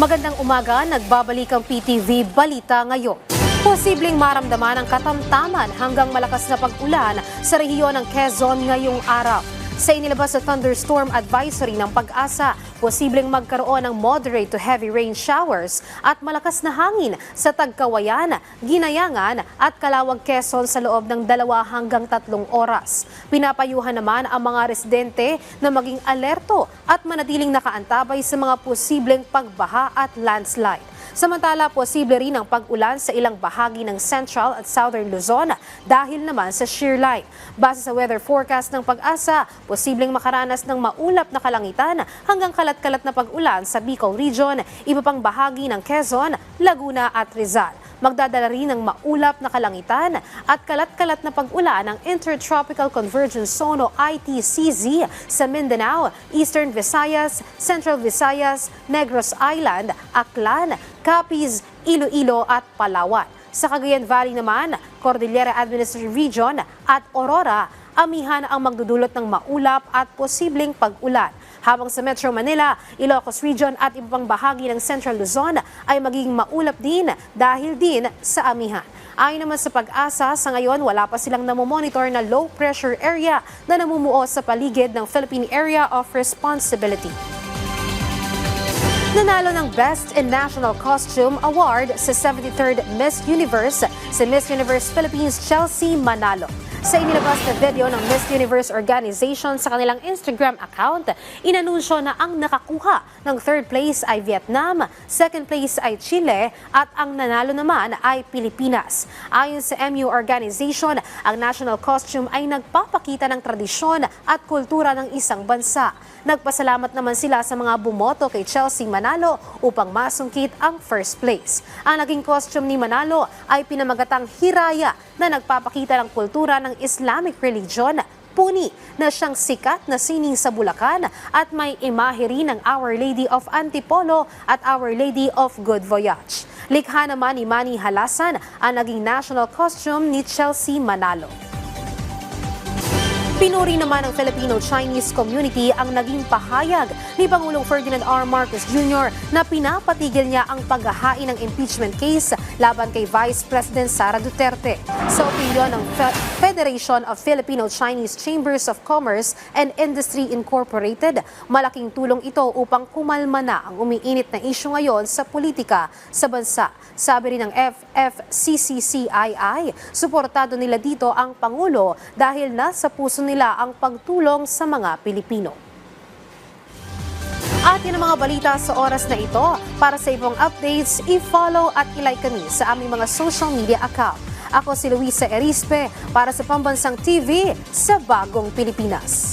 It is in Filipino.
Magandang umaga, nagbabalik ang PTV Balita ngayon. Posibleng maramdaman ang katamtaman hanggang malakas na pag-ulan sa rehiyon ng Quezon ngayong araw. Sa inilabas na thunderstorm advisory ng Pag-asa, posibleng magkaroon ng moderate to heavy rain showers at malakas na hangin sa Tagkawayan, Ginayangan at Calawag, Quezon sa loob ng 2 hanggang 3 oras. Pinapayuhan naman ang mga residente na maging alerto at manatiling nakaantabay sa mga posibleng pagbaha at landslide. Samantala, posible rin ang pag-ulan sa ilang bahagi ng Central at Southern Luzon dahil naman sa shear line. Base sa weather forecast ng Pag-asa, posibleng makaranas ng maulap na kalangitan hanggang kalat-kalat na pag-ulan sa Bicol Region, iba pang bahagi ng Quezon, Laguna at Rizal. Magdadala rin ng maulap na kalangitan at kalat-kalat na pag-ulan ng Intertropical Convergence Zone o ITCZ sa Mindanao, Eastern Visayas, Central Visayas, Negros Island, Aklan, Capiz, Iloilo at Palawan. Sa Cagayan Valley naman, Cordillera Administrative Region at Aurora, amihan ang magdudulot ng maulap at posibleng pag-ulan. Habang sa Metro Manila, Ilocos Region at ibang bahagi ng Central Luzon ay magiging maulap din dahil din sa amihan. Ayon naman sa Pag-asa, sa ngayon wala pa silang namomonitor na low pressure area na namumuo sa paligid ng Philippine Area of Responsibility. Nanalo ng Best in National Costume Award sa 73rd Miss Universe si Miss Universe Philippines Chelsea Manalo. Sa inilabas na video ng Miss Universe Organization sa kanilang Instagram account, inanunsyo na ang nakakuha ng 3rd place ay Vietnam, 2nd place ay Chile at ang nanalo naman ay Pilipinas. Ayon sa MU Organization, ang national costume ay nagpapakita ng tradisyon at kultura ng isang bansa. Nagpasalamat naman sila sa mga bumoto kay Chelsea Manalo upang masungkit ang 1st place. Ang naging costume ni Manalo ay pinamagatang hiraya na nagpapakita ng kultura ng Islamic religion, puni na siyang sikat na sining sa Bulacan at may imahe rin ng Our Lady of Antipolo at Our Lady of Good Voyage. Likha naman ni Manny Halasan ang naging national costume ni Chelsea Manalo. Pinuri naman ng Filipino-Chinese community ang naging pahayag ni Pangulong Ferdinand R. Marcos Jr. na pinapatigil niya ang paghahain ng impeachment case laban kay Vice President Sara Duterte. Sa opinyon ng Federation of Filipino-Chinese Chambers of Commerce and Industry Incorporated, malaking tulong ito upang kumalma na ang umiinit na isyu ngayon sa politika sa bansa. Sabi rin ng FFCCCII, suportado nila dito ang Pangulo dahil nasa puso nila ang pagtulong sa mga Pilipino. At yan ang mga balita sa oras na ito. Para sa ibang updates, i-follow at i-like kami sa aming mga social media account. Ako si Luisa Erispe para sa Pambansang TV sa Bagong Pilipinas.